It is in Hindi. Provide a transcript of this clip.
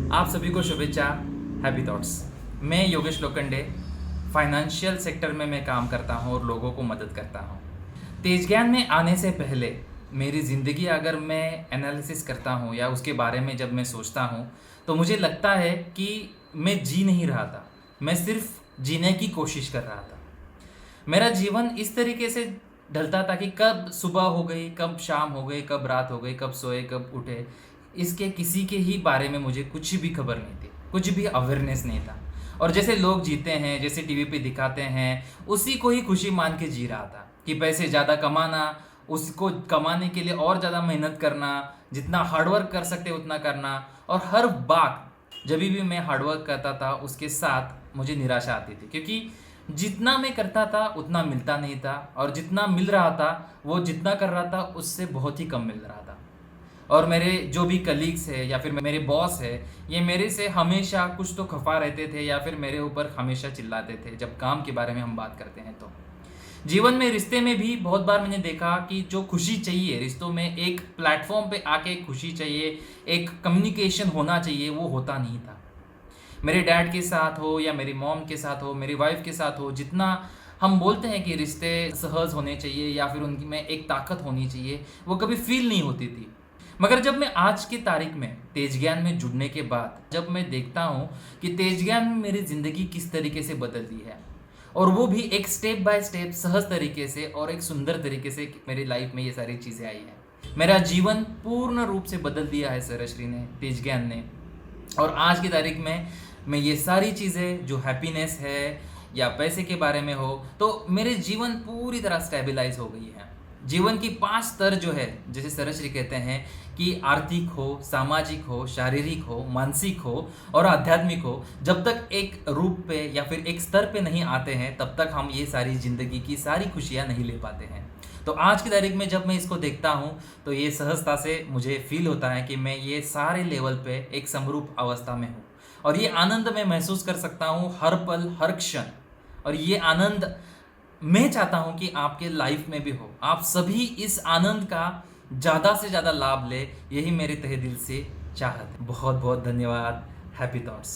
आप सभी को शुभेच्छा। Happy thoughts. मैं योगेश लोखंडे, फाइनेंशियल सेक्टर में मैं काम करता हूँ और लोगों को मदद करता हूँ। तेज ज्ञान में आने से पहले मेरी ज़िंदगी अगर मैं एनालिसिस करता हूँ या उसके बारे में जब मैं सोचता हूँ तो मुझे लगता है कि मैं जी नहीं रहा था, मैं सिर्फ जीने की कोशिश कर रहा था। मेरा जीवन इस तरीके से ढलता था कि कब सुबह हो गई, कब शाम हो गई, कब रात हो गई, कब सोए, कब उठे, इसके किसी के ही बारे में मुझे कुछ भी खबर नहीं थी, कुछ भी अवेयरनेस नहीं था। और जैसे लोग जीते हैं, जैसे टीवी पे दिखाते हैं, उसी को ही खुशी मान के जी रहा था कि पैसे ज़्यादा कमाना, उसको कमाने के लिए और ज़्यादा मेहनत करना, जितना हार्डवर्क कर सकते उतना करना। और हर बात जब भी मैं हार्डवर्क करता था उसके साथ मुझे निराशा आती थी, क्योंकि जितना मैं करता था उतना मिलता नहीं था, और जितना मिल रहा था वो जितना कर रहा था उससे बहुत ही कम मिल रहा था। और मेरे जो भी कलीग्स है या फिर मेरे बॉस है, ये मेरे से हमेशा कुछ तो खफा रहते थे या फिर मेरे ऊपर हमेशा चिल्लाते थे जब काम के बारे में हम बात करते हैं। तो जीवन में, रिश्ते में भी बहुत बार मैंने देखा कि जो खुशी चाहिए रिश्तों में, एक प्लेटफॉर्म पे आके खुशी चाहिए, एक कम्युनिकेशन होना चाहिए, वो होता नहीं था। मेरे डैड के साथ हो या मेरी मॉम के साथ हो, मेरी वाइफ के साथ हो, जितना हम बोलते हैं कि रिश्ते सहज होने चाहिए या फिर उनकी में एक ताकत होनी चाहिए, वो कभी फील नहीं होती थी। मगर जब मैं आज की तारीख में तेज ज्ञान में जुड़ने के बाद जब मैं देखता हूँ कि तेज ज्ञान में मेरी ज़िंदगी किस तरीके से बदल दी है, और वो भी एक स्टेप बाय स्टेप सहज तरीके से और एक सुंदर तरीके से मेरी लाइफ में ये सारी चीज़ें आई हैं। मेरा जीवन पूर्ण रूप से बदल दिया है सरश्री ने, तेज ज्ञान ने। और आज की तारीख में मैं ये सारी चीज़ें, जो हैप्पीनेस है या पैसे के बारे में हो, तो मेरे जीवन पूरी तरह स्टेबलाइज हो गई है। जीवन की 5 स्तर जो है, जैसे सरश्री कहते हैं कि आर्थिक हो, सामाजिक हो, शारीरिक हो, मानसिक हो और आध्यात्मिक हो, जब तक एक रूप पे या फिर एक स्तर पे नहीं आते हैं तब तक हम ये सारी ज़िंदगी की सारी खुशियाँ नहीं ले पाते हैं। तो आज की तारीख में जब मैं इसको देखता हूँ तो ये सहजता से मुझे फील होता है कि मैं ये सारे लेवल पे एक समरूप अवस्था में हूँ, और ये आनंद मैं महसूस कर सकता हूँ हर पल, हर क्षण। और ये आनंद मैं चाहता हूँ कि आपके लाइफ में भी हो, आप सभी इस आनंद का ज़्यादा से ज़्यादा लाभ ले, यही मेरे तहे दिल से चाहत है। बहुत बहुत धन्यवाद। Happy thoughts.